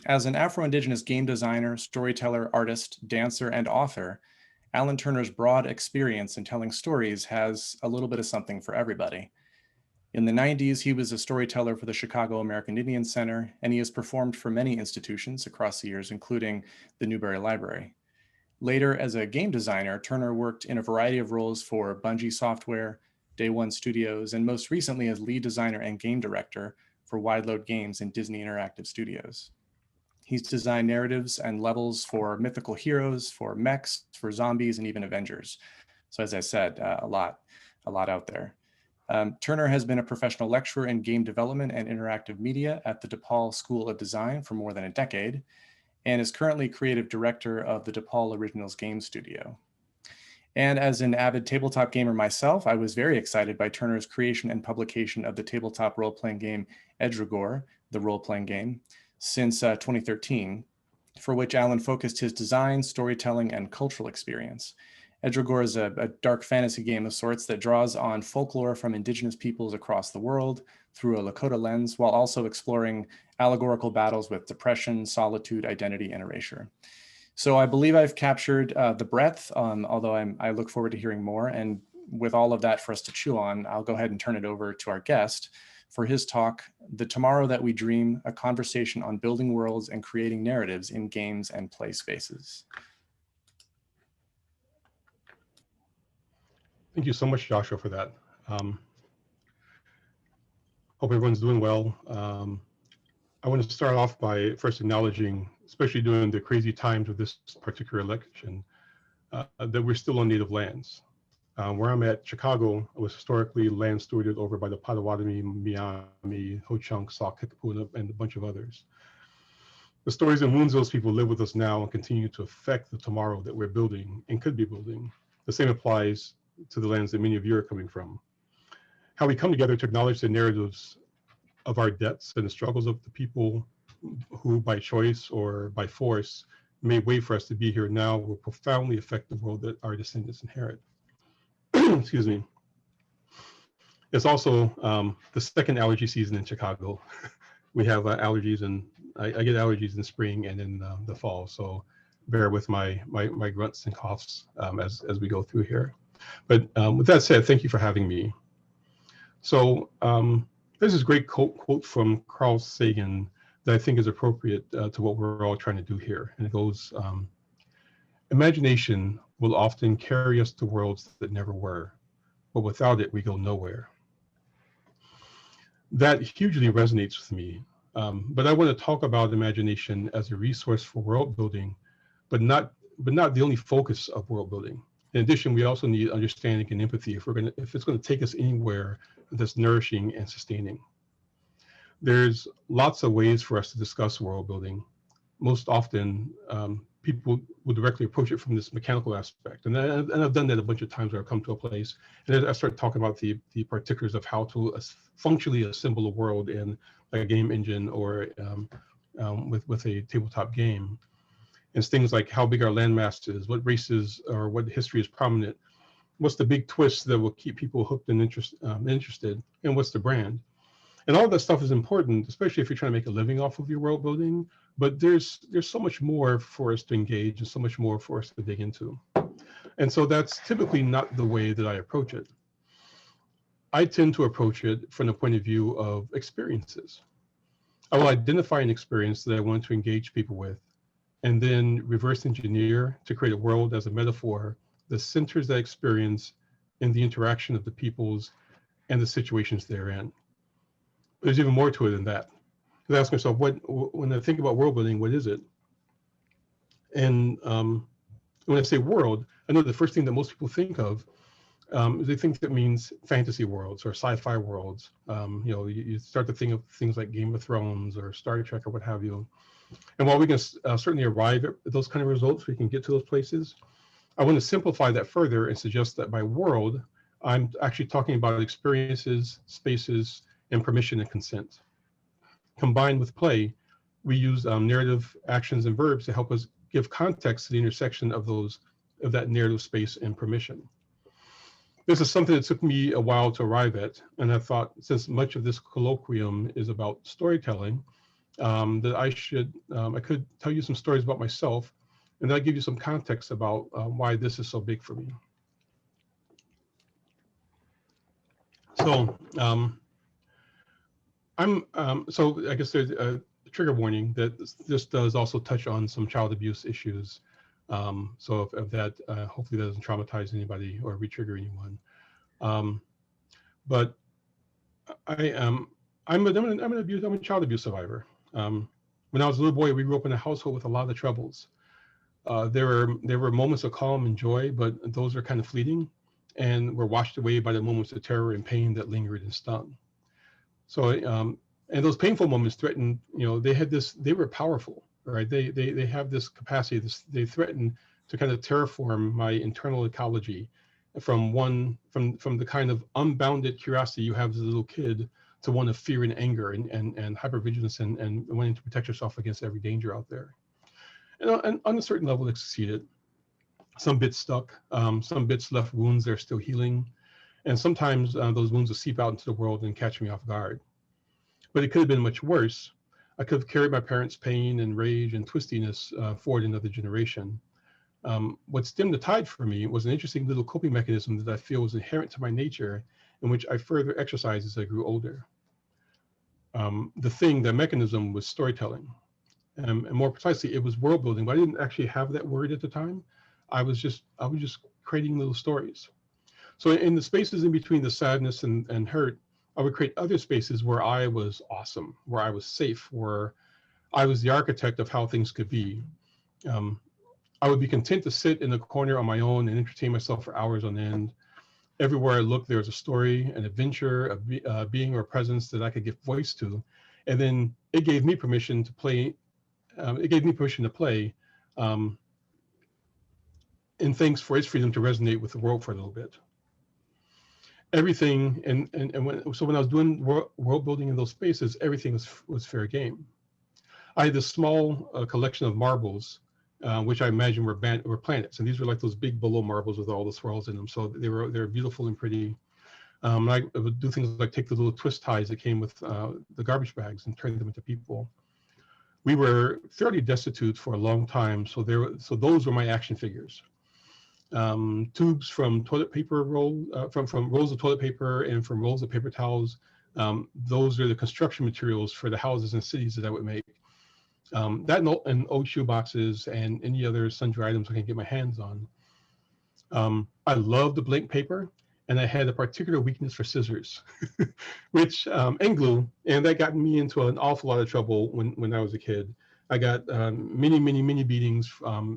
As an Afro-Indigenous game designer, storyteller, artist, dancer, and author, Alan Turner's broad experience in telling stories has a little bit of something for everybody. In the 90s, he was a storyteller for the Chicago American Indian Center, and he has performed for many institutions across the years, including the Newberry Library. Later, as a game designer, Turner worked in a variety of roles for Bungie Software, Day One Studios, and most recently as lead designer and game director for Wide Load Games and Disney Interactive Studios. He's designed narratives and levels for mythical heroes, for mechs, for zombies, and even Avengers. So as I said, a lot out there. Turner has been a professional lecturer in game development and interactive media at the DePaul School of Design for more than a decade, and is currently creative director of the DePaul Originals Game Studio. And as an avid tabletop gamer myself, I was very excited by Turner's creation and publication of the tabletop role-playing game Ehdrigohr, the role-playing game, since 2013, for which Alan focused his design, storytelling, and cultural experience. Ehdrigohr is a dark fantasy game of sorts that draws on folklore from indigenous peoples across the world through a Lakota lens, while also exploring allegorical battles with depression, solitude, identity, and erasure. So I believe I've captured the breadth, although I look forward to hearing more. And with all of that for us to chew on, I'll go ahead and turn it over to our guest for his talk, The Tomorrow That We Dream, a conversation on building worlds and creating narratives in games and play spaces. Thank you so much, Joshua, for that. Hope everyone's doing well. I want to start off by first acknowledging, especially during the crazy times of this particular election, that we're still on native lands. Where I'm at, Chicago, was historically land stewarded over by the Potawatomi, Miami, Ho-Chunk, Sauk, Kickapoo, and a bunch of others. The stories and wounds those people live with us now and continue to affect the tomorrow that we're building and could be building. The same applies to the lands that many of you are coming from. How we come together to acknowledge the narratives of our debts and the struggles of the people who by choice or by force may wait for us to be here now will profoundly affect the world that our descendants inherit. Excuse me. It's also the second allergy season in Chicago. We have allergies, and I get allergies in spring and in the fall. So bear with my grunts and coughs as we go through here. But with that said, thank you for having me. So there's this great quote from Carl Sagan that I think is appropriate to what we're all trying to do here. And it goes, imagination will often carry us to worlds that never were, but without it, we go nowhere. That hugely resonates with me. But I want to talk about imagination as a resource for world building, but not the only focus of world building. In addition, we also need understanding and empathy if it's going to take us anywhere that's nourishing and sustaining. There's lots of ways for us to discuss world building. Most often, people will directly approach it from this mechanical aspect. And I've done that a bunch of times where I've come to a place and I start talking about the particulars of how to functionally assemble a world in a game engine or with a tabletop game. It's things like how big our landmass is, what races or what history is prominent, what's the big twist that will keep people hooked and interested, and what's the brand. And all that stuff is important, especially if you're trying to make a living off of your world building. But there's so much more for us to engage and so much more for us to dig into. And so that's typically not the way that I approach it. I tend to approach it from the point of view of experiences. I will identify an experience that I want to engage people with, and then reverse engineer to create a world as a metaphor that centers that experience in the interaction of the peoples and the situations they're in. There's even more to it than that. I ask myself, when I think about world building, what is it? And when I say world, I know the first thing that most people think of is they think that means fantasy worlds or sci-fi worlds. You start to think of things like Game of Thrones or Star Trek or what have you. And while we can certainly arrive at those kind of results, we can get to those places, I want to simplify that further and suggest that by world, I'm actually talking about experiences, spaces, and permission and consent. Combined with play, we use narrative actions and verbs to help us give context to the intersection of that narrative space and permission. This is something that took me a while to arrive at, and I thought since much of this colloquium is about storytelling, that I could tell you some stories about myself, and then I'll give you some context about why this is so big for me. So so I guess there's a trigger warning that this does also touch on some child abuse issues. So if that hopefully that doesn't traumatize anybody or re-trigger anyone. But I'm a child abuse survivor. When I was a little boy, we grew up in a household with a lot of troubles. There were moments of calm and joy, but those are kind of fleeting, and were washed away by the moments of terror and pain that lingered and stung. So, and those painful moments threatened. They were powerful, right? They have this capacity. They threaten to kind of terraform my internal ecology, from the kind of unbounded curiosity you have as a little kid to one of fear and anger and hypervigilance and wanting to protect yourself against every danger out there. And on a certain level, it succeeded. Some bits stuck. Some bits left wounds that are still healing. And sometimes those wounds will seep out into the world and catch me off guard. But it could have been much worse. I could have carried my parents' pain and rage and twistiness forward another generation. What stemmed the tide for me was an interesting little coping mechanism that I feel was inherent to my nature, in which I further exercised as I grew older. The mechanism was storytelling. And more precisely, it was world building, but I didn't actually have that word at the time. I was just creating little stories. So in the spaces in between the sadness and hurt, I would create other spaces where I was awesome, where I was safe, where I was the architect of how things could be. I would be content to sit in the corner on my own and entertain myself for hours on end. Everywhere I looked, there was a story, an adventure, a being or presence that I could give voice to. And then it gave me permission to play. And thanks for its freedom to resonate with the world for a little bit. Everything, when I was doing world building in those spaces, everything was fair game. I had this small collection of marbles, which I imagine were planets, and these were like those big willow marbles with all the swirls in them. So they were beautiful and pretty. I would do things like take the little twist ties that came with the garbage bags and turn them into people. We were fairly destitute for a long time, so those were my action figures. Tubes from toilet paper from rolls of toilet paper and from rolls of paper towels. Those are the construction materials for the houses and cities that I would make. That and old shoe boxes and any other sundry items I can get my hands on. I love the blank paper, and I had a particular weakness for scissors, and glue, and that got me into an awful lot of trouble when I was a kid. I got many beatings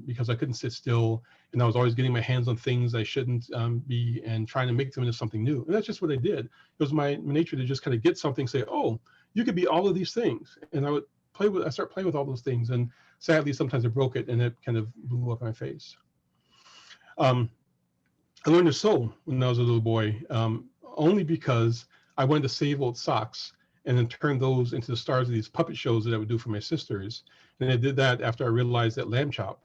because I couldn't sit still, and I was always getting my hands on things I shouldn't be and trying to make them into something new. And that's just what I did. It was my nature to just kind of get something, say, oh, you could be all of these things. And I start playing with all those things. And sadly, sometimes I broke it and it kind of blew up in my face. I learned to sew when I was a little boy, only because I wanted to save old socks and then turn those into the stars of these puppet shows that I would do for my sisters. And I did that after I realized that lamb chop.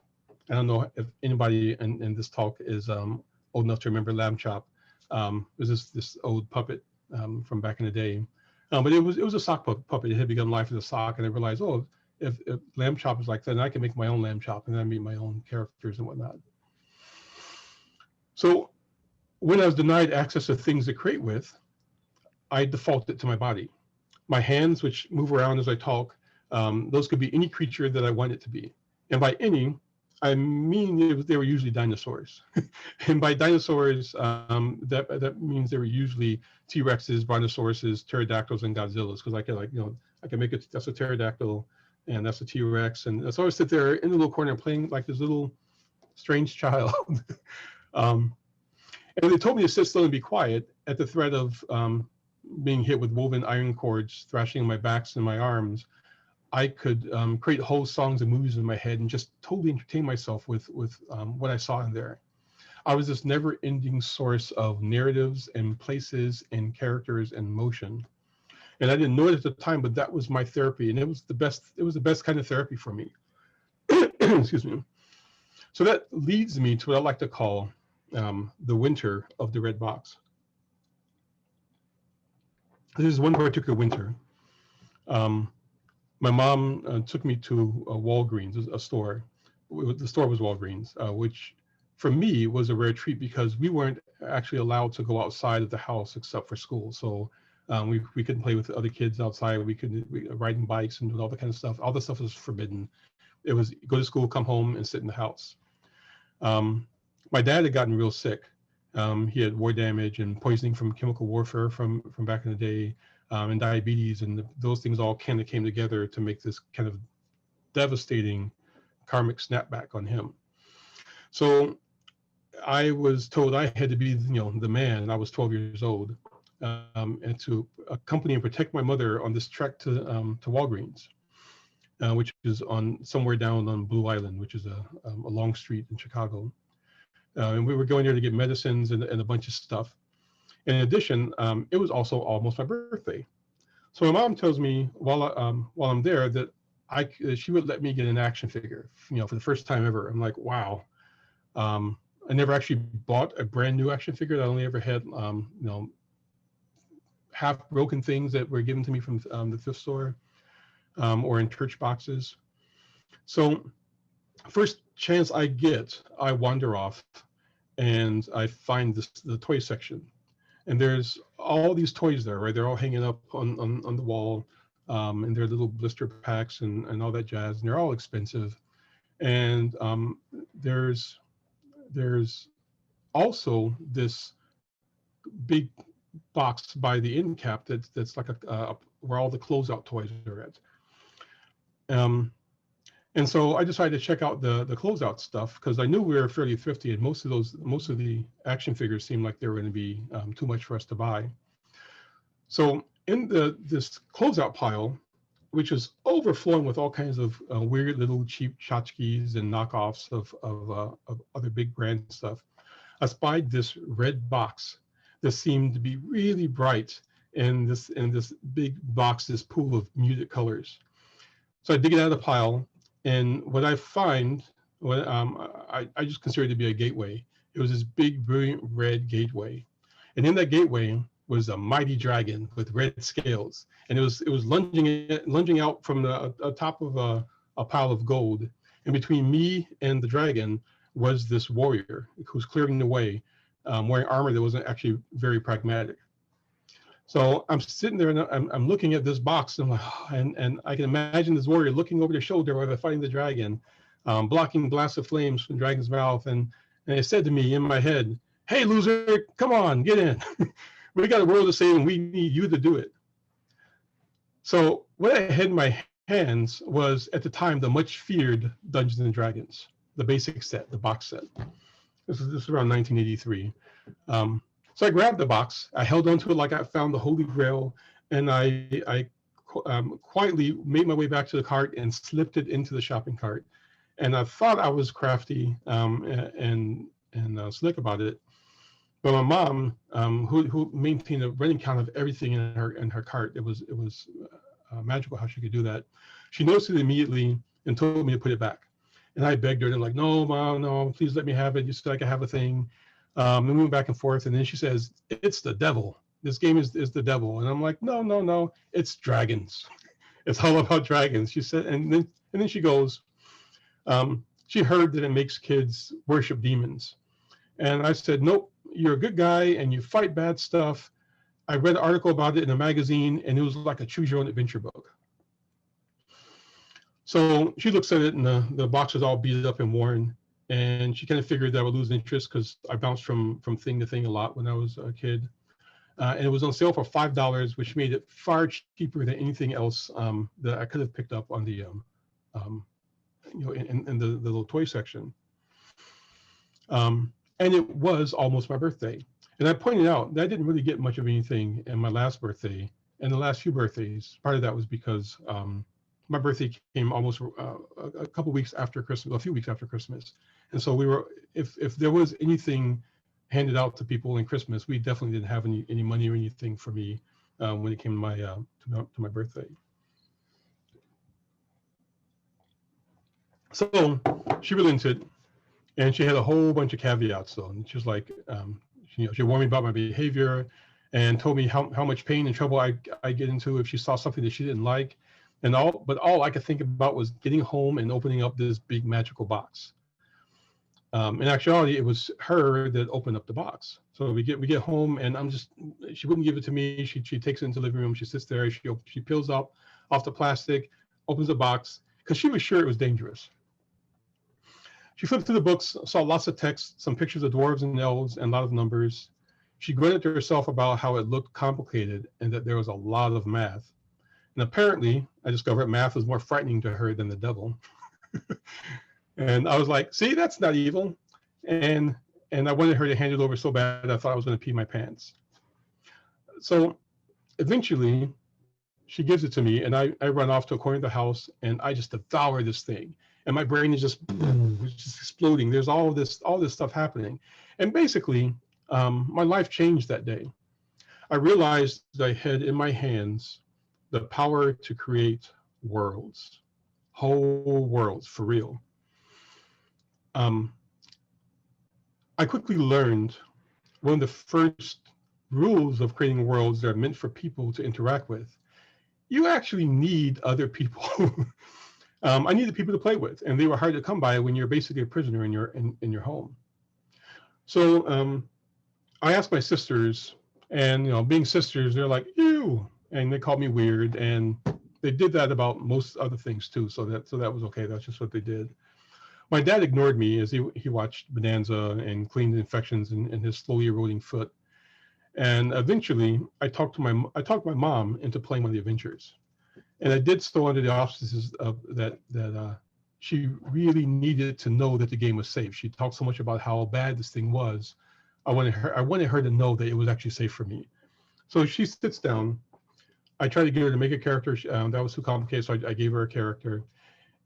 I don't know if anybody in this talk is old enough to remember lamb chop. It was this old puppet from back in the day. But it was a sock puppet. It had begun life as a sock, and I realized, oh, if lamb chop is like that, then I can make my own lamb chop, and then I meet my own characters and whatnot. So when I was denied access to things to create with, I defaulted to my body. My hands, which move around as I talk, those could be any creature that I want it to be. And by any, I mean they were usually dinosaurs. And by dinosaurs, that means they were usually T-Rexes, Brontosauruses, pterodactyls, and Godzillas, because I can make it, that's a pterodactyl, and that's a T-Rex. And so I would sit there in the little corner playing like this little strange child. And they told me to sit still and be quiet at the threat of being hit with woven iron cords thrashing my backs and my arms. I could create whole songs and movies in my head and just totally entertain myself with what I saw in there. I was this never-ending source of narratives and places and characters and motion. And I didn't know it at the time, but that was my therapy, and it was the best kind of therapy for me. Excuse me. So that leads me to what I like to call the winter of the red box. This is one particular winter. my mom took me to Walgreens, a store. The store was Walgreens, which for me was a rare treat because we weren't actually allowed to go outside of the house except for school. So we couldn't play with other kids outside. We couldn't riding bikes and doing all that kind of stuff. All the stuff was forbidden. It was go to school, come home, and sit in the house. My dad had gotten real sick. He had war damage and poisoning from chemical warfare from back in the day, and diabetes, and those things all kind of came together to make this kind of devastating karmic snapback on him. So I was told I had to be, the man, and I was 12 years old, and to accompany and protect my mother on this trek to Walgreens, which is on somewhere down on Blue Island, which is a long street in Chicago. And we were going there to get medicines and a bunch of stuff. In addition, it was also almost my birthday. So my mom tells me while I'm there that she would let me get an action figure, for the first time ever. I'm like, wow. I never actually bought a brand new action figure. I only ever had, half broken things that were given to me from the thrift store or in church boxes. So first chance I get, I wander off and I find the toy section. And there's all these toys there, right? They're all hanging up on the wall, and they're little blister packs and all that jazz, and they're all expensive. And there's also this big box by the end cap that's like where all the closeout toys are at. And so I decided to check out the closeout stuff because I knew we were fairly thrifty, and most of the action figures seemed like they were going to be too much for us to buy. So in this closeout pile, which is overflowing with all kinds of weird little cheap tchotchkes and knockoffs of other big brand stuff, I spied this red box that seemed to be really bright in this big box, this pool of muted colors. So I dig it out of the pile. And what I find, I just consider it to be a gateway. It was this big, brilliant red gateway. And in that gateway was a mighty dragon with red scales. And it was lunging out from the top of a pile of gold. And between me and the dragon was this warrior who's clearing the way, wearing armor that wasn't actually very pragmatic. So I'm sitting there and I'm looking at this box and I can imagine this warrior looking over their shoulder while they're fighting the dragon, blocking blasts of flames from the dragon's mouth. And it said to me in my head, "Hey, loser, come on, get in. We got a world to save and we need you to do it." So what I had in my hands was at the time the much feared Dungeons and Dragons, the basic set, the box set. This is around 1983. So I grabbed the box, I held onto it like I found the Holy Grail, and I quietly made my way back to the cart and slipped it into the shopping cart. And I thought I was crafty and slick about it, but my mom, who maintained a running count of everything in her cart, it was magical how she could do that. She noticed it immediately and told me to put it back. And I begged her, and I'm like, "No, Mom, no, please let me have it. You said I could have a thing." And we went back and forth, and then she says, "It's the devil. This game is the devil." And I'm like, no, it's dragons. It's all about dragons. She said, and then she goes, she heard that it makes kids worship demons. And I said, "Nope, you're a good guy and you fight bad stuff." I read an article about it in a magazine, and it was like a choose your own adventure book. So she looks at it, and the box is all beat up and worn. And she kind of figured that I would lose interest because I bounced from thing to thing a lot when I was a kid. And it was on sale for $5, which made it far cheaper than anything else that I could have picked up on the, in the little toy section. And it was almost my birthday. And I pointed out that I didn't really get much of anything in my last birthday and the last few birthdays. Part of that was because my birthday came almost a couple weeks after Christmas, a few weeks after Christmas. And so we were, if there was anything handed out to people in Christmas, we definitely didn't have any money or anything for me when it came to my birthday. So she relented, and she had a whole bunch of caveats though. And she was like, she warned me about my behavior and told me how much pain and trouble I get into if she saw something that she didn't like. But all I could think about was getting home and opening up this big magical box. In actuality, it was her that opened up the box. So we get home, and she wouldn't give it to me. She takes it into the living room. She sits there. She peels off the plastic, opens the box because she was sure it was dangerous. She flipped through the books, saw lots of text, some pictures of dwarves and elves, and a lot of numbers. She grunted to herself about how it looked complicated and that there was a lot of math. And apparently, I discovered math was more frightening to her than the devil. And I was like, see, that's not evil. And I wanted her to hand it over so bad, I thought I was going to pee my pants. So eventually, she gives it to me, and I run off to a corner of the house, and I just devour this thing. And my brain is just exploding. There's all this stuff happening. And basically, my life changed that day. I realized that I had in my hands the power to create worlds, whole worlds, for real. I quickly learned one of the first rules of creating worlds that are meant for people to interact with. You actually need other people. I needed people to play with, and they were hard to come by when you're basically a prisoner in your home. So I asked my sisters, and being sisters, they're like, ew, and they called me weird, and they did that about most other things too. So that was okay. That's just what they did. My dad ignored me as he watched Bonanza and cleaned infections in his slowly eroding foot. And eventually, I talked my mom into playing one of the adventures, and I did so under the auspices of that she really needed to know that the game was safe. She talked so much about how bad this thing was. I wanted her to know that it was actually safe for me. So she sits down. I tried to get her to make a character. That was too complicated, so I gave her a character.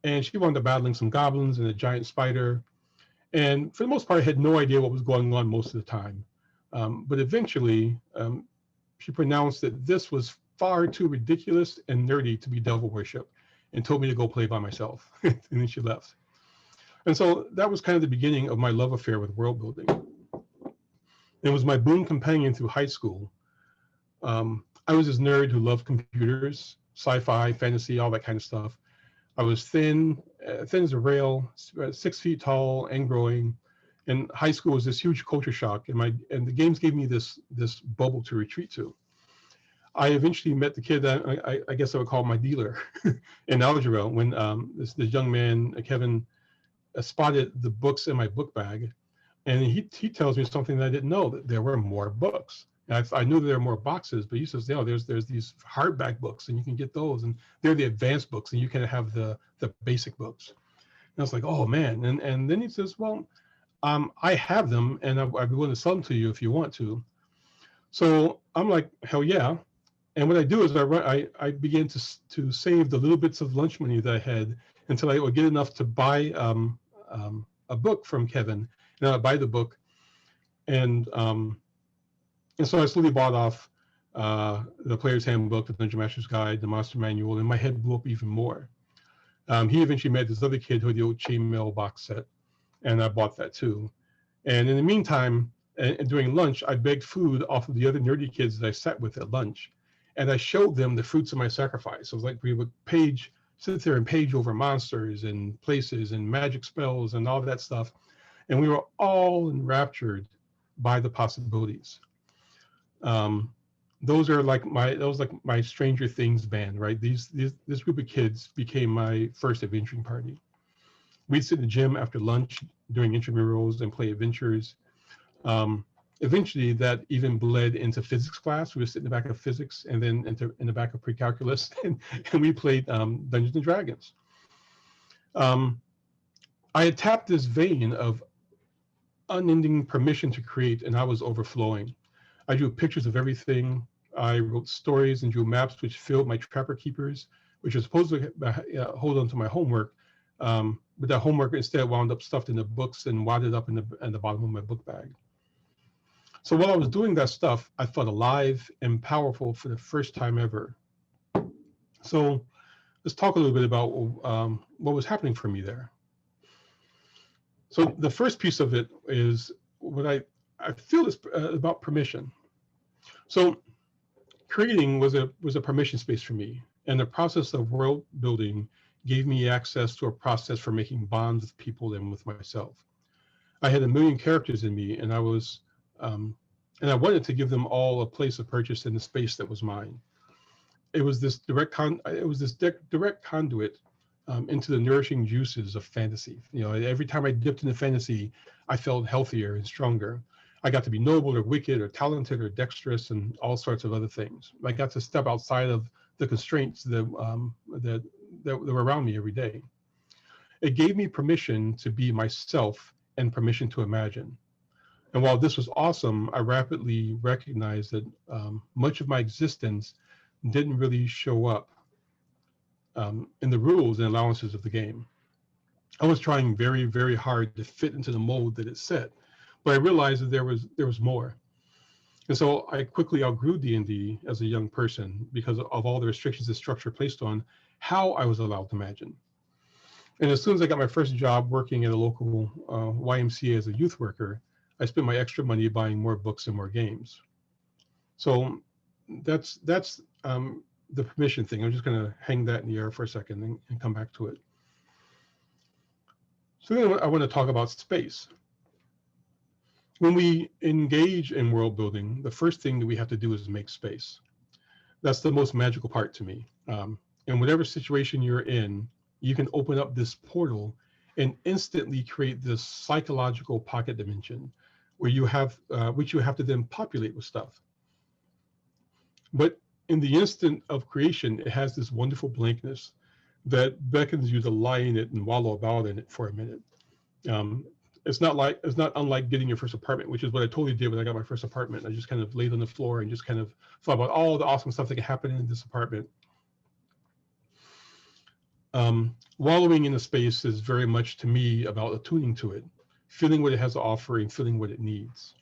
And she wound up battling some goblins and a giant spider. And for the most part, I had no idea what was going on most of the time. But eventually, she pronounced that this was far too ridiculous and nerdy to be devil worship, and told me to go play by myself. And then she left. And so that was kind of the beginning of my love affair with world building. It was my boon companion through high school. I was this nerd who loved computers, sci-fi, fantasy, all that kind of stuff. I was thin as a rail, 6 feet tall and growing. And high school was this huge culture shock, and the games gave me this bubble to retreat to. I eventually met the kid that I guess I would call my dealer in Ehdrigohr when this young man, Kevin, spotted the books in my book bag, and he tells me something that I didn't know, that there were more books. And I knew that there were more boxes, but he says, there's these hardback books, and you can get those, and they're the advanced books, and you can have the basic books. And I was like, oh man, and then he says, well, I have them, and I'd be willing to sell them to you if you want to. So I'm like, hell yeah. And what I do is I began to save the little bits of lunch money that I had until I would get enough to buy a book from Kevin. And I would buy the book, and so I slowly bought off the Player's Handbook, the Dungeon Master's Guide, the Monster Manual, and my head blew up even more. He eventually met this other kid who had the old chainmail box set, and I bought that too. And in the meantime, and during lunch, I begged food off of the other nerdy kids that I sat with at lunch. And I showed them the fruits of my sacrifice. It was like we would sit there and page over monsters and places and magic spells and all that stuff. And we were all enraptured by the possibilities. Those are like my Stranger Things band, right? This group of kids became my first adventuring party. We'd sit in the gym after lunch during intramurals and play adventures. Eventually, that even bled into physics class. We would sit in the back of physics, and then in the back of pre-calculus, and we played Dungeons and Dragons. I had tapped this vein of unending permission to create, and I was overflowing. I drew pictures of everything. I wrote stories and drew maps, which filled my trapper keepers, which was supposed to hold on to my homework. But that homework instead wound up stuffed in the books and wadded up in the bottom of my book bag. So while I was doing that stuff, I felt alive and powerful for the first time ever. So let's talk a little bit about what was happening for me there. So the first piece of it is what I feel is about permission. So creating was a permission space for me. And the process of world building gave me access to a process for making bonds with people and with myself. I had a million characters in me, and I wanted to give them all a place of purchase in the space that was mine. It was this direct conduit into the nourishing juices of fantasy. You know, every time I dipped into fantasy, I felt healthier and stronger. I got to be noble or wicked or talented or dexterous and all sorts of other things. I got to step outside of the constraints that were around me every day. It gave me permission to be myself and permission to imagine. And while this was awesome, I rapidly recognized that much of my existence didn't really show up in the rules and allowances of the game. I was trying very, very hard to fit into the mold that it set, but I realized that there was more. And so I quickly outgrew D&D as a young person because of all the restrictions the structure placed on how I was allowed to imagine. And as soon as I got my first job working at a local YMCA as a youth worker, I spent my extra money buying more books and more games. So that's the permission thing. I'm just going to hang that in the air for a second and come back to it. So then I want to talk about space. When we engage in world building, the first thing that we have to do is make space. That's the most magical part to me. In whatever situation you're in, you can open up this portal and instantly create this psychological pocket dimension where you have, which you have to then populate with stuff. But in the instant of creation, it has this wonderful blankness that beckons you to lie in it and wallow about in it for a minute. It's not unlike getting your first apartment, which is what I totally did when I got my first apartment. I just kind of laid on the floor and just kind of thought about all the awesome stuff that can happen in this apartment. Wallowing in the space is very much, to me, about attuning to it, feeling what it has to offer and feeling what it needs.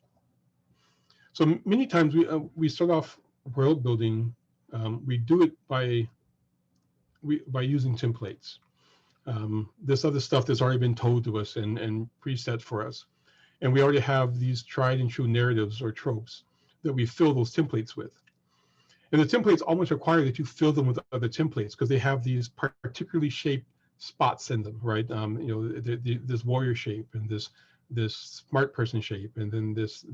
So many times we start off world building, we do it by using templates. This other stuff that's already been told to us and preset for us. And we already have these tried and true narratives or tropes that we fill those templates with. And the templates almost require that you fill them with other templates because they have these particularly shaped spots in them, right? This warrior shape and this smart person shape, and then this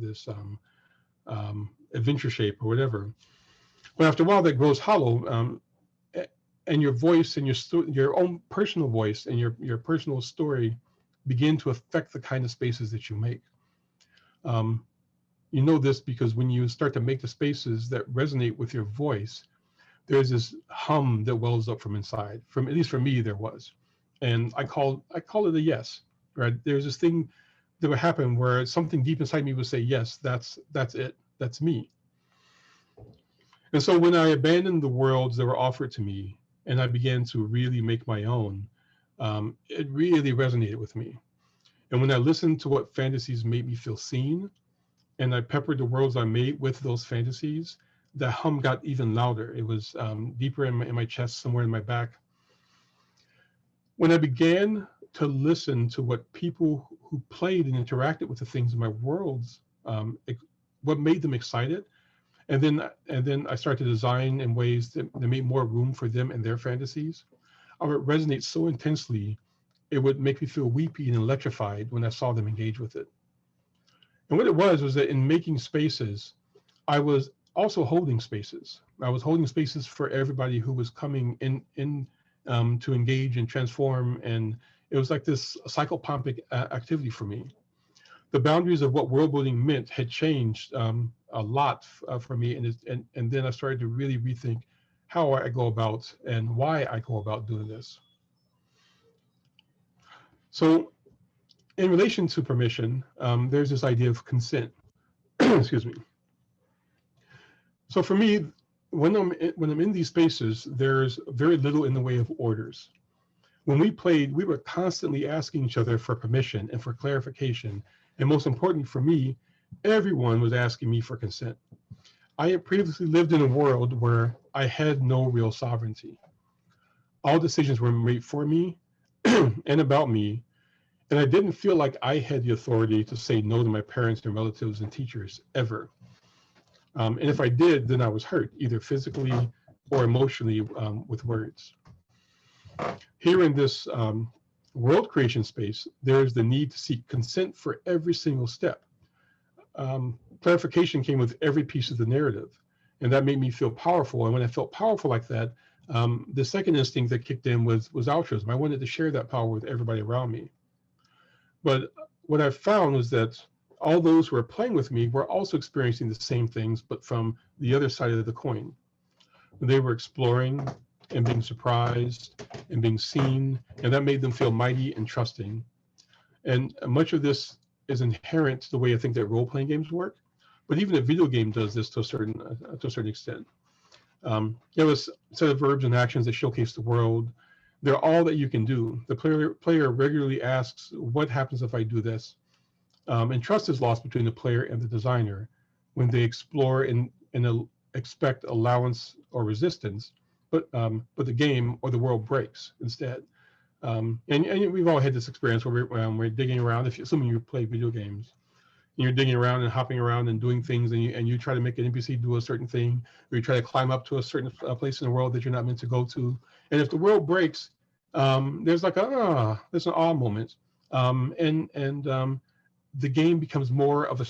adventure shape or whatever. But after a while, that grows hollow, and your voice and your own personal voice and your personal story begin to affect the kind of spaces that you make. You know this because when you start to make the spaces that resonate with your voice, there's this hum that wells up from inside. At least for me, there was, and I call it a yes. Right? There's this thing that would happen where something deep inside me would say, yes, that's it, that's me. And so when I abandoned the worlds that were offered to me and I began to really make my own, it really resonated with me. And when I listened to what fantasies made me feel seen, and I peppered the worlds I made with those fantasies, the hum got even louder. It was deeper in my chest, somewhere in my back. When I began to listen to what people who played and interacted with the things in my worlds, what made them excited, and then I started to design in ways that made more room for them and their fantasies, I would resonate so intensely, it would make me feel weepy and electrified when I saw them engage with it. And what it was that in making spaces, I was also holding spaces. I was holding spaces for everybody who was coming in to engage and transform. And it was like this psychopompic activity for me. The boundaries of what world building meant had changed a lot for me. And then I started to really rethink how I go about and why I go about doing this. So in relation to permission, there's this idea of consent. Excuse me. So for me, when I'm in these spaces, there's very little in the way of orders. When we played, we were constantly asking each other for permission and for clarification. And most importantly for me, everyone was asking me for consent. I had previously lived in a world where I had no real sovereignty. All decisions were made for me and about me. And I didn't feel like I had the authority to say no to my parents and relatives and teachers ever. And if I did, then I was hurt, either physically, or emotionally with words. Here in this world creation space, there is the need to seek consent for every single step. Clarification came with every piece of the narrative, and that made me feel powerful. And when I felt powerful like that, the second instinct that kicked in was altruism. I wanted to share that power with everybody around me. But what I found was that all those who were playing with me were also experiencing the same things, but from the other side of the coin. They were exploring and being surprised and being seen, and that made them feel mighty and trusting. And much of this is inherent to the way I think that role-playing games work, but even a video game does this to a certain extent. There was a set of verbs and actions that showcase the world. They're all that you can do. The player regularly asks, what happens if I do this? And trust is lost between the player and the designer when they explore and expect allowance or resistance, but the game or the world breaks instead. And we've all had this experience where we're digging around, assuming you play video games, and you're digging around and hopping around and doing things, and you try to make an NPC do a certain thing, or you try to climb up to a certain place in the world that you're not meant to go to. And if the world breaks, there's like there's an awe moment, the game becomes more of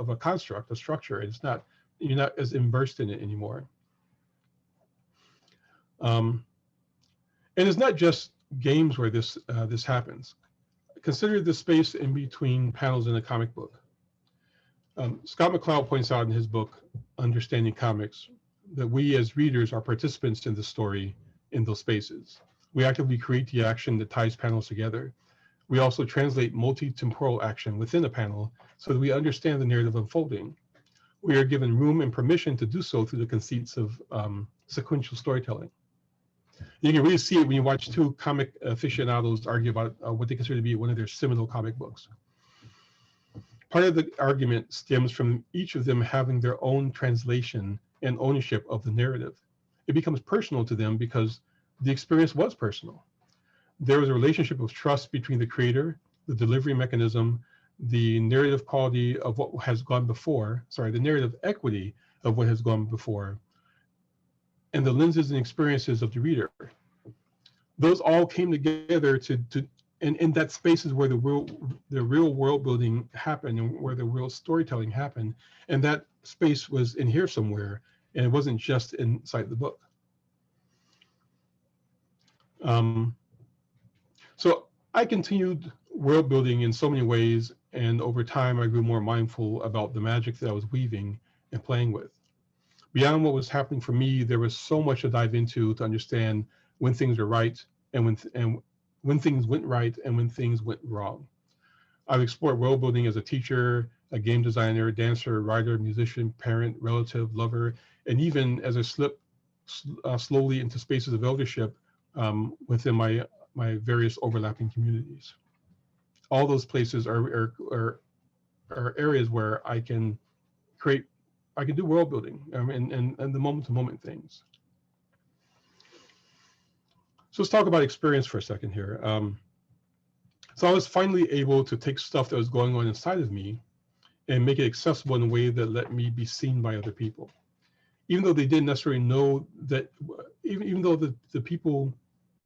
a construct, a structure. It's not, you're not as immersed in it anymore. And it's not just games where this happens. Consider the space in between panels in a comic book. Scott McCloud points out in his book, Understanding Comics, that we as readers are participants in the story in those spaces. We actively create the action that ties panels together. We also translate multi-temporal action within a panel so that we understand the narrative unfolding. We are given room and permission to do so through the conceits of sequential storytelling. You can really see it when you watch two comic aficionados argue about what they consider to be one of their seminal comic books. Part of the argument stems from each of them having their own translation and ownership of the narrative. It becomes personal to them because the experience was personal. There was a relationship of trust between the creator, the delivery mechanism, the narrative quality of what has gone before, the narrative equity of what has gone before, and the lenses and experiences of the reader. Those all came together and that space is where the real world building happened and where the real storytelling happened. And that space was in here somewhere, and it wasn't just inside the book. So I continued world building in so many ways, and over time I grew more mindful about the magic that I was weaving and playing with. Beyond what was happening for me, there was so much to dive into to understand when things were right and when things went right and when things went wrong. I've explored world building as a teacher, a game designer, dancer, writer, musician, parent, relative, lover, and even as I slipped slowly into spaces of eldership within my various overlapping communities. All those places are areas where I can do world building and the moment-to-moment things. So let's talk about experience for a second here. So I was finally able to take stuff that was going on inside of me and make it accessible in a way that let me be seen by other people. Even though they didn't necessarily know that, even though the people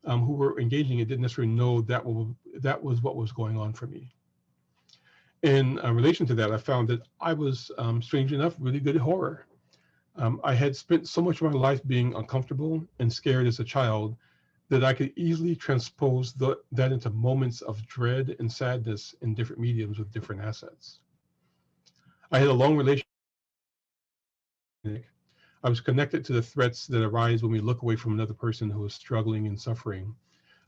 who were engaging it didn't necessarily know that was what was going on for me. In relation to that, I found that I was, strangely enough, really good at horror. I had spent so much of my life being uncomfortable and scared as a child that I could easily transpose that into moments of dread and sadness in different mediums with different assets. I had a long relationship. I was connected to the threats that arise when we look away from another person who is struggling and suffering.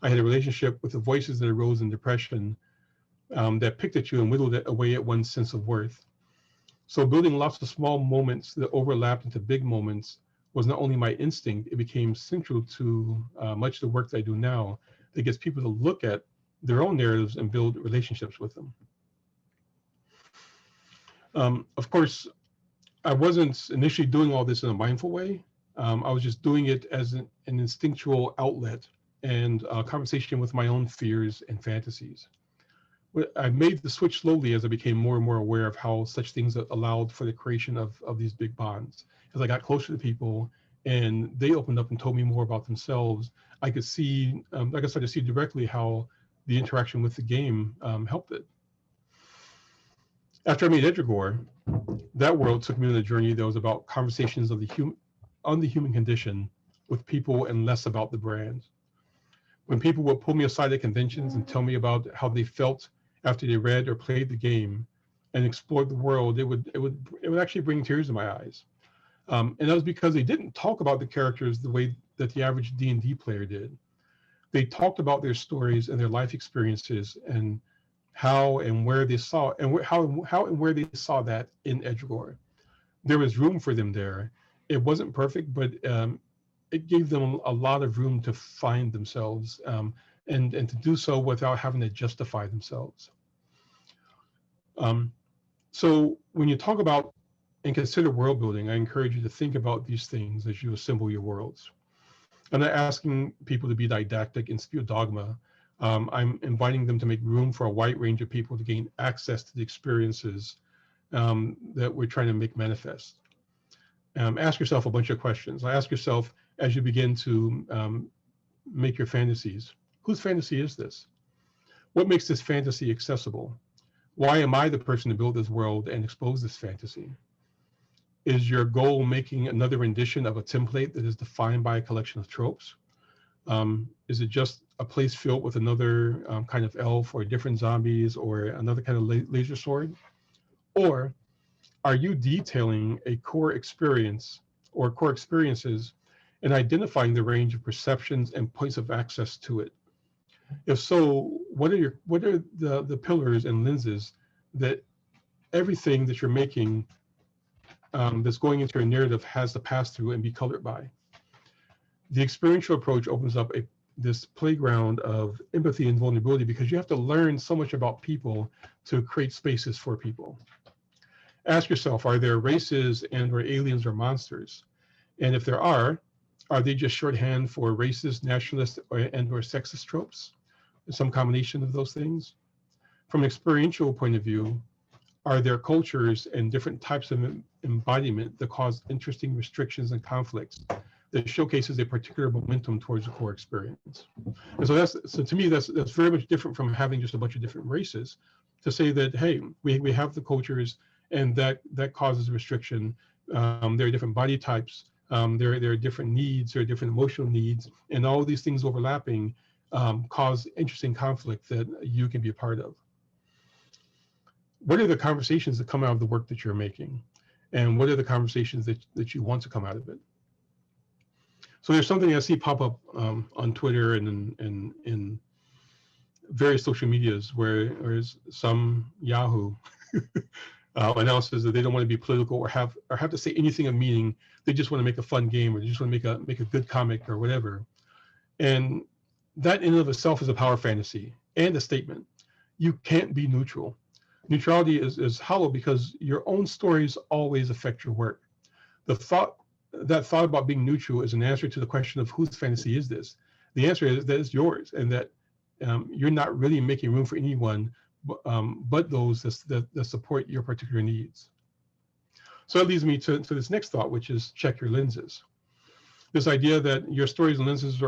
I had a relationship with the voices that arose in depression that picked at you and whittled away at one's sense of worth. So building lots of small moments that overlapped into big moments was not only my instinct, it became central to much of the work that I do now that gets people to look at their own narratives and build relationships with them. Of course, I wasn't initially doing all this in a mindful way. I was just doing it as an instinctual outlet and a conversation with my own fears and fantasies. I made the switch slowly as I became more and more aware of how such things allowed for the creation of these big bonds. As I got closer to people and they opened up and told me more about themselves, I could see, like I started to see directly how the interaction with the game helped it. After I made Ehdrigohr, that world took me on a journey that was about conversations of on the human condition with people and less about the brand. When people would pull me aside at conventions and tell me about how they felt after they read or played the game and explored the world, it would actually bring tears to my eyes. And that was because they didn't talk about the characters the way that the average D&D player did. They talked about their stories and their life experiences and how and where they saw and how and where they saw that in Ehdrigohr. There was room for them there. It wasn't perfect, but it gave them a lot of room to find themselves and to do so without having to justify themselves. So when you talk about and consider world building, I encourage you to think about these things as you assemble your worlds. I'm not asking people to be didactic and spew dogma. I'm inviting them to make room for a wide range of people to gain access to the experiences that we're trying to make manifest. Ask yourself a bunch of questions. Ask yourself as you begin to make your fantasies, whose fantasy is this? What makes this fantasy accessible? Why am I the person to build this world and expose this fantasy? Is your goal making another rendition of a template that is defined by a collection of tropes? Is it just a place filled with another kind of elf or different zombies or another kind of laser sword? Or are you detailing a core experience or core experiences and identifying the range of perceptions and points of access to it? If so, what are the pillars and lenses that everything that you're making that's going into your narrative has to pass through and be colored by? The experiential approach opens up this playground of empathy and vulnerability because you have to learn so much about people to create spaces for people. Ask yourself, are there races and or aliens or monsters? And if there are they just shorthand for racist, nationalist, and or sexist tropes? Some combination of those things? From an experiential point of view, are there cultures and different types of embodiment that cause interesting restrictions and conflicts that showcases a particular momentum towards the core experience? And so to me, that's very much different from having just a bunch of different races to say that, hey, we have the cultures and that causes restriction. There are different body types. There are different needs, there are different emotional needs, and all of these things overlapping cause interesting conflict that you can be a part of. What are the conversations that come out of the work that you're making? And what are the conversations that you want to come out of it? So there's something I see pop up on Twitter and in various social medias where some Yahoo announces that they don't want to be political or have to say anything of meaning. They just want to make a fun game or they just want to make a good comic or whatever. And that in and of itself is a power fantasy and a statement. You can't be neutral. Neutrality is hollow because your own stories always affect your work. That thought about being neutral is an answer to the question of whose fantasy is this? The answer is that it's yours and that you're not really making room for anyone but those that support your particular needs. So that leads me to this next thought, which is check your lenses. This idea that your stories and lenses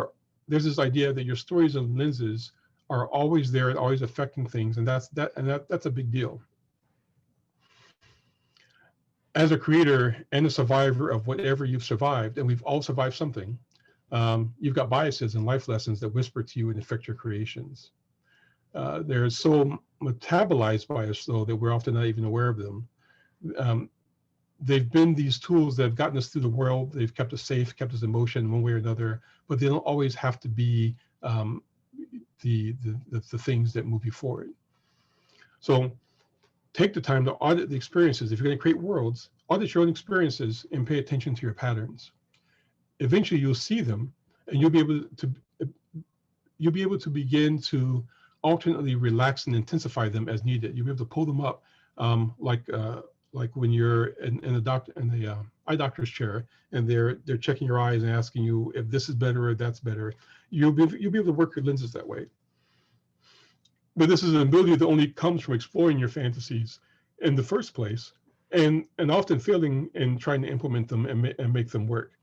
there's this idea that your stories and lenses are always there and always affecting things, and that's a big deal. As a creator and a survivor of whatever you've survived, and we've all survived something, you've got biases and life lessons that whisper to you and affect your creations. They're so metabolized by us, though, that we're often not even aware of them. They've been these tools that have gotten us through the world. They've kept us safe, kept us in motion one way or another, but they don't always have to be the things that move you forward. So take the time to audit the experiences. If you're going to create worlds, audit your own experiences and pay attention to your patterns. Eventually, you'll see them, and you'll be able to begin to alternately relax and intensify them as needed. You'll be able to pull them up, like when you're in the eye doctor's chair, and they're checking your eyes and asking you if this is better or that's better. You'll be able to work your lenses that way. But this is an ability that only comes from exploring your fantasies in the first place, and often failing and trying to implement them and make them work.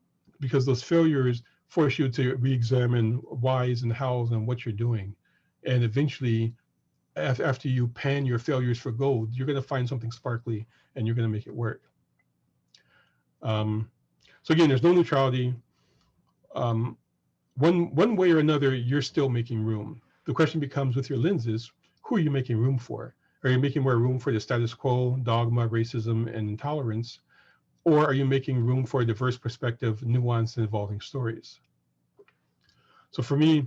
because those failures force you to re-examine whys and hows and what you're doing. And eventually, after you pan your failures for gold, you're going to find something sparkly and you're going to make it work. So again, there's no neutrality. One way or another, you're still making room. The question becomes, with your lenses, who are you making room for? Are you making more room for the status quo, dogma, racism, and intolerance? Or are you making room for a diverse perspective, nuance, and evolving stories? So for me,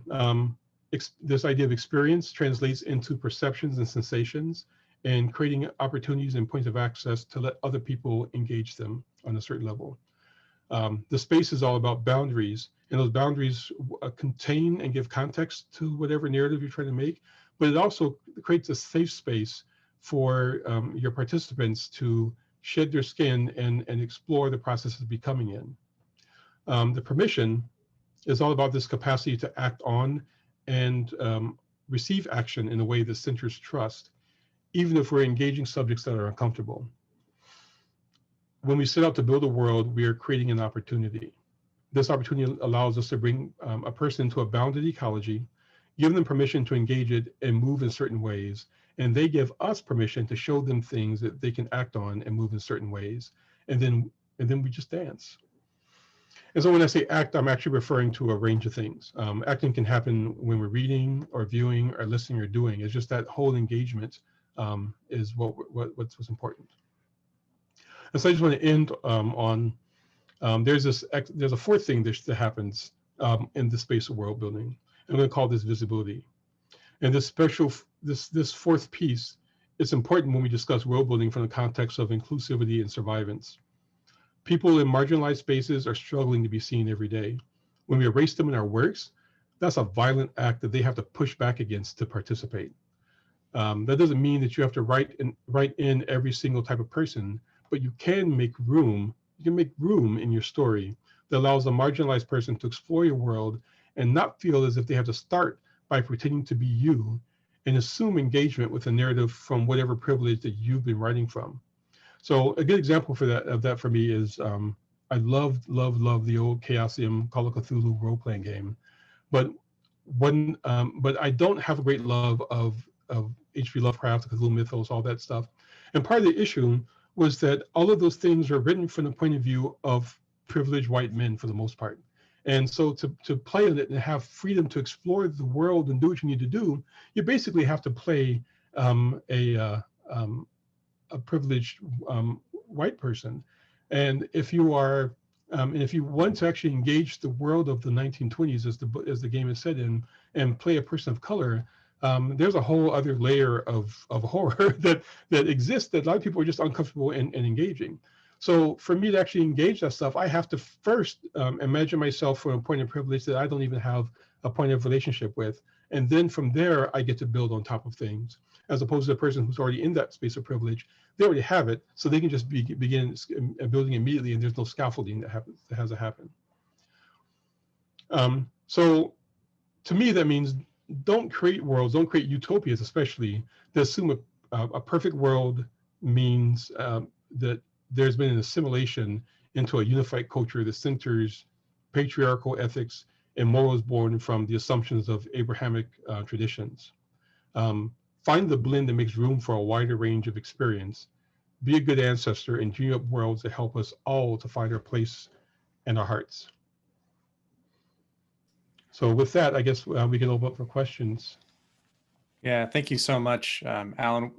this idea of experience translates into perceptions and sensations, and creating opportunities and points of access to let other people engage them on a certain level. The space is all about boundaries, and those boundaries contain and give context to whatever narrative you're trying to make, but it also creates a safe space for your participants to shed their skin and explore the process of becoming in. The permission is all about this capacity to act on and receive action in a way that centers trust, even if we're engaging subjects that are uncomfortable. When we set out to build a world, we are creating an opportunity. This opportunity allows us to bring a person into a bounded ecology, give them permission to engage it and move in certain ways, and they give us permission to show them things that they can act on and move in certain ways, and then we just dance. And so when I say act, I'm actually referring to a range of things. Acting can happen when we're reading or viewing or listening or doing. It's just that whole engagement is what's important. And so I just want to end on there's a fourth thing that happens in the space of world building. I'm going to call this visibility. And this fourth piece, it's important when we discuss world building from the context of inclusivity and survivance. People in marginalized spaces are struggling to be seen every day. When we erase them in our works, that's a violent act that they have to push back against to participate. That doesn't mean that you have to write in every single type of person, but you can make room. You can make room in your story that allows a marginalized person to explore your world and not feel as if they have to start by pretending to be you and assume engagement with a narrative from whatever privilege that you've been writing from. So a good example of that for me is I love the old Chaosium Call of Cthulhu role-playing game, but I don't have a great love of H.P. Lovecraft, Cthulhu Mythos, all that stuff. And part of the issue was that all of those things are written from the point of view of privileged white men for the most part. And so to play on it and have freedom to explore the world and do what you need to do, you basically have to play a privileged white person. And if you want to actually engage the world of the 1920s as the game is set in and play a person of color, there's a whole other layer of horror that exists that a lot of people are just uncomfortable in engaging. So for me to actually engage that stuff, I have to first imagine myself from a point of privilege that I don't even have a point of relationship with. And then from there, I get to build on top of things, as opposed to the person who's already in that space of privilege. They already have it, so they can just begin building immediately, and there's no scaffolding that has to happen. So to me, that means don't create worlds, don't create utopias, especially that assume a perfect world means that there's been an assimilation into a unified culture that centers patriarchal ethics and morals born from the assumptions of Abrahamic traditions. Find the blend that makes room for a wider range of experience. Be a good ancestor and dream up worlds that help us all to find our place in our hearts. So with that, I guess we can open up for questions. Yeah, thank you so much, Alan.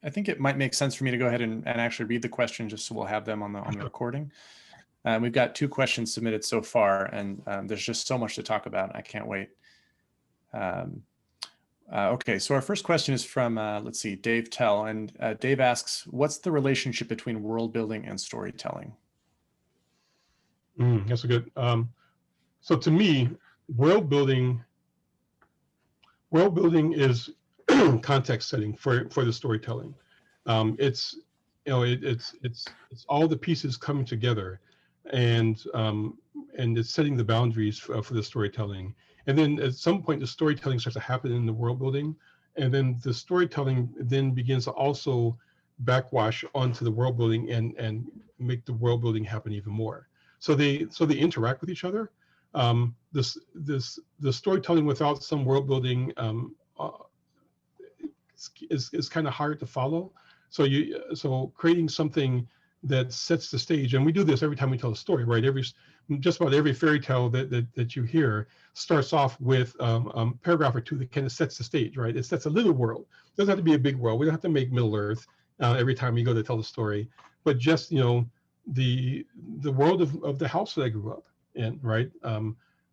I think it might make sense for me to go ahead and actually read the question just so we'll have them on the recording. We've got 2 questions submitted so far, and there's just so much to talk about. I can't wait. Okay, so our first question is from, let's see, Dave Tell. And Dave asks, what's the relationship between world building and storytelling? That's a good. So to me, world building is context setting for the storytelling. It's all the pieces coming together, and it's setting the boundaries for the storytelling. And then at some point, the storytelling starts to happen in the world building, and then the storytelling then begins to also backwash onto the world building and make the world building happen even more. So they interact with each other. The storytelling without some world building is kind of hard to follow. So creating something that sets the stage, and we do this every time we tell a story, right? Just about every fairy tale that you hear starts off with paragraph or two that kind of sets the stage, right? It sets a little world. It doesn't have to be a big world. We don't have to make Middle Earth every time we go to tell the story, but just the world of the house that I grew up in, right?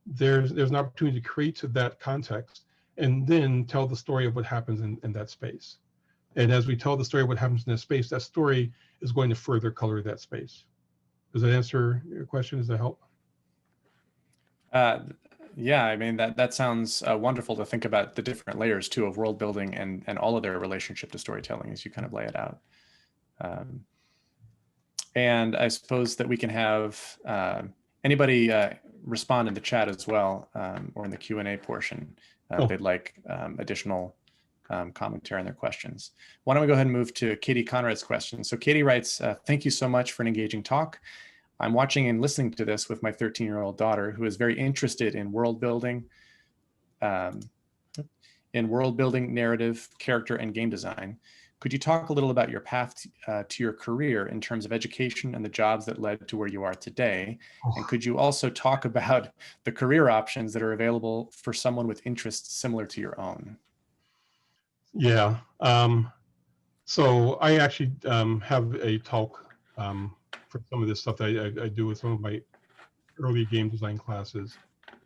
There's an opportunity to create that context and then tell the story of what happens in that space. And as we tell the story of what happens in that space, that story is going to further color that space. Does that answer your question? Does that help? Yeah, I mean, that sounds wonderful to think about the different layers too of world building and all of their relationship to storytelling as you kind of lay it out. And I suppose that we can have anybody respond in the chat as well, or in the Q&A portion if they'd like additional commentary on their questions. Why don't we go ahead and move to Katie Conrad's question. So Katie writes, thank you so much for an engaging talk. I'm watching and listening to this with my 13-year-old daughter, who is very interested in world building, narrative, character, and game design. Could you talk a little about your path to your career in terms of education and the jobs that led to where you are today? And could you also talk about the career options that are available for someone with interests similar to your own? Yeah. So I actually have a talk for some of this stuff that I do with some of my early game design classes,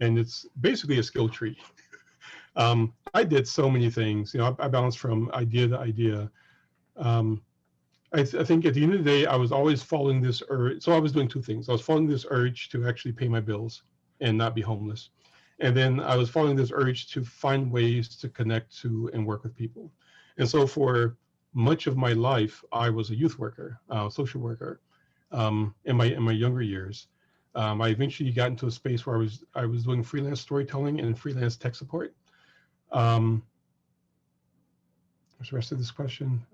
and it's basically a skill tree. I did so many things. I bounced from idea to idea. I think at the end of the day, I was always following this urge. So I was doing two things. I was following this urge to actually pay my bills and not be homeless. And then I was following this urge to find ways to connect to and work with people. And so for much of my life, I was a youth worker, social worker, in my younger years. I eventually got into a space where I was doing freelance storytelling and freelance tech support. What's the rest of this question?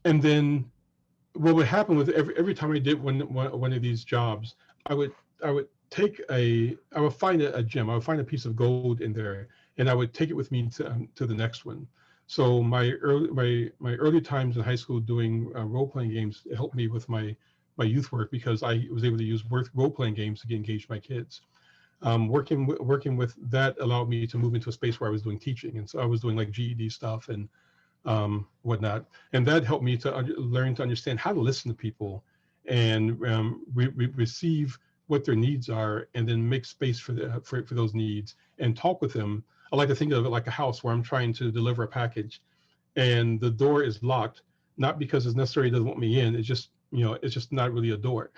And then what would happen with every time I did one of these jobs, I would find a gem. I would find a piece of gold in there, and I would take it with me to the next one. So my early times in high school doing role-playing games helped me with my youth work, because I was able to use role-playing games to engage my kids. Working with that allowed me to move into a space where I was doing teaching, and so I was doing like GED stuff and whatnot, and that helped me to learn to understand how to listen to people and receive what their needs are, and then make space for those needs and talk with them. I like to think of it like a house where I'm trying to deliver a package, and the door is locked, not because it's necessarily doesn't want me in. It's just it's just not really a door.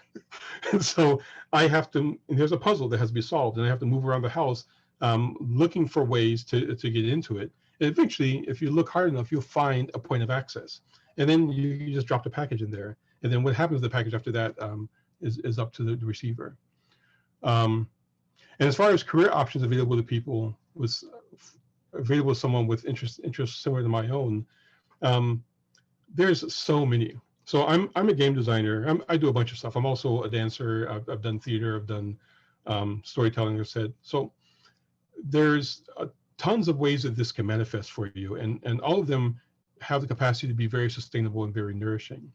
And so I have to. And there's a puzzle that has to be solved, and I have to move around the house, looking for ways to get into it. And eventually, if you look hard enough, you'll find a point of access, and then you just drop the package in there. And then what happens to the package after that is up to the receiver. And as far as career options available to people, was available to someone with interests similar to my own, there's so many. So I'm a game designer. I do a bunch of stuff. I'm also a dancer. I've done theater. I've done storytelling, as I said. So there's tons of ways that this can manifest for you, and all of them have the capacity to be very sustainable and very nourishing.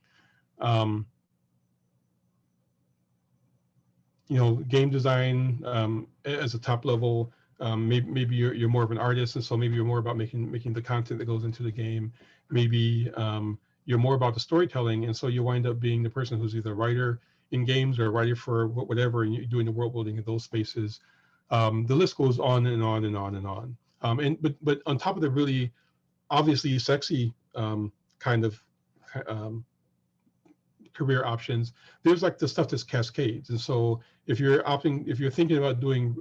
Game design as a top level. Maybe you're more of an artist, and so maybe you're more about making the content that goes into the game. Maybe you're more about the storytelling, and so you wind up being the person who's either a writer in games or a writer for whatever, and you're doing the world building in those spaces. The list goes on and on and on and on. But on top of the really obviously sexy kind of career options, there's like the stuff that's cascades. And so if you're thinking about doing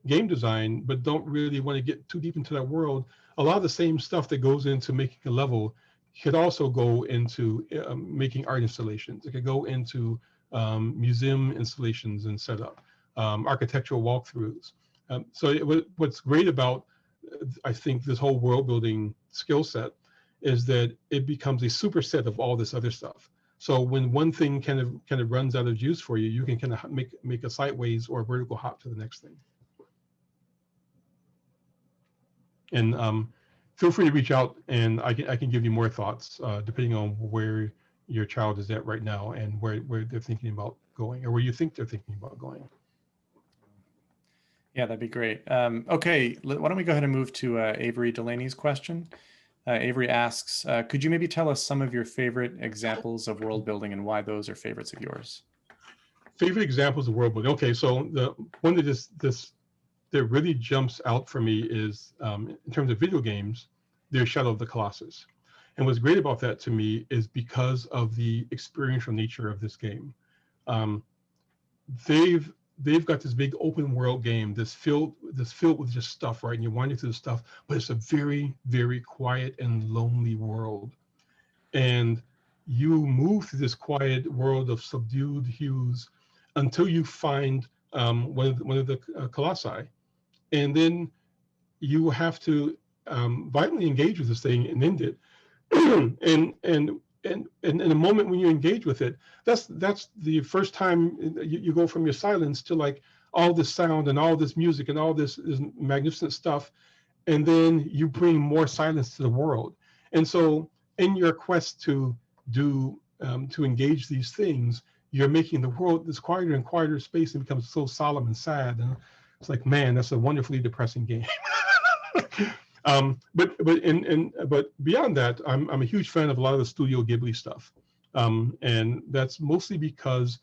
game design, but don't really want to get too deep into that world, a lot of the same stuff that goes into making a level could also go into making art installations. It could go into museum installations and setup, architectural walkthroughs. So what's great about, I think, this whole world building skill set is that it becomes a superset of all this other stuff. So when one thing kind of runs out of juice for you, you can kind of make a sideways or a vertical hop to the next thing. And feel free to reach out, and I can give you more thoughts depending on where your child is at right now and where they're thinking about going, or where you think they're thinking about going. Yeah, that'd be great. Okay, why don't we go ahead and move to Avery Delaney's question. Avery asks, could you maybe tell us some of your favorite examples of world building and why those are favorites of yours? Favorite examples of world building. Okay, so the one that really jumps out for me is in terms of video games, there's Shadow of the Colossus. And what's great about that to me is because of the experiential nature of this game. They've got this big open world game that's filled with just stuff, right? And you're wandering through the stuff, but it's a very, very quiet and lonely world. And you move through this quiet world of subdued hues until you find one of the colossi. And then you have to violently engage with this thing and end it. and in a moment when you engage with it, that's the first time you go from your silence to like all this sound and all this music and all this magnificent stuff, and then you bring more silence to the world. And so in your quest to engage these things, you're making the world this quieter and quieter space, and becomes so solemn and sad. And it's like, man, that's a wonderfully depressing game. But beyond that, I'm a huge fan of a lot of the Studio Ghibli stuff, and that's mostly because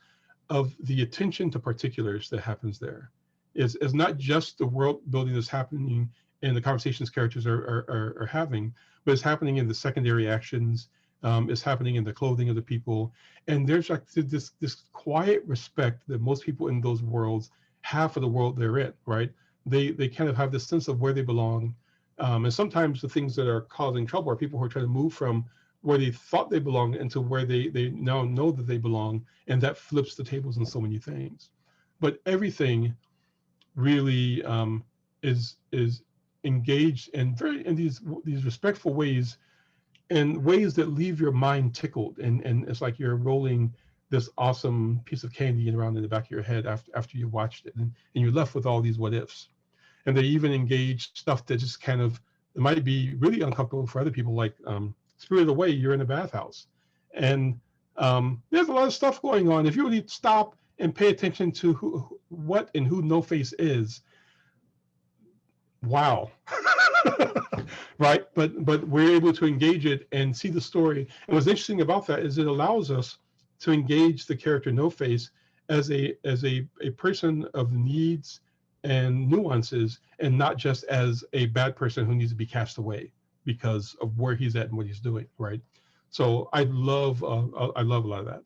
of the attention to particulars that happens there. It's not just the world building that's happening in the conversations characters are having, but it's happening in the secondary actions. It's happening in the clothing of the people, and there's like this quiet respect that most people in those worlds have for the world they're in. Right? They kind of have this sense of where they belong. And sometimes the things that are causing trouble are people who are trying to move from where they thought they belonged into where they now know that they belong, and that flips the tables in so many things. But everything really is engaged in these respectful ways, and ways that leave your mind tickled, and it's like you're rolling this awesome piece of candy around in the back of your head after you watched it, and you're left with all these what ifs. And they even engage stuff that just kind of, it might be really uncomfortable for other people, like Spirited Away, you're in a bathhouse. And there's a lot of stuff going on. If you really stop and pay attention to what and who No Face is, wow. Right? But we're able to engage it and see the story. And what's interesting about that is it allows us to engage the character No Face as a person of needs and nuances, and not just as a bad person who needs to be cast away because of where he's at and what he's doing, right? So I love a lot of that.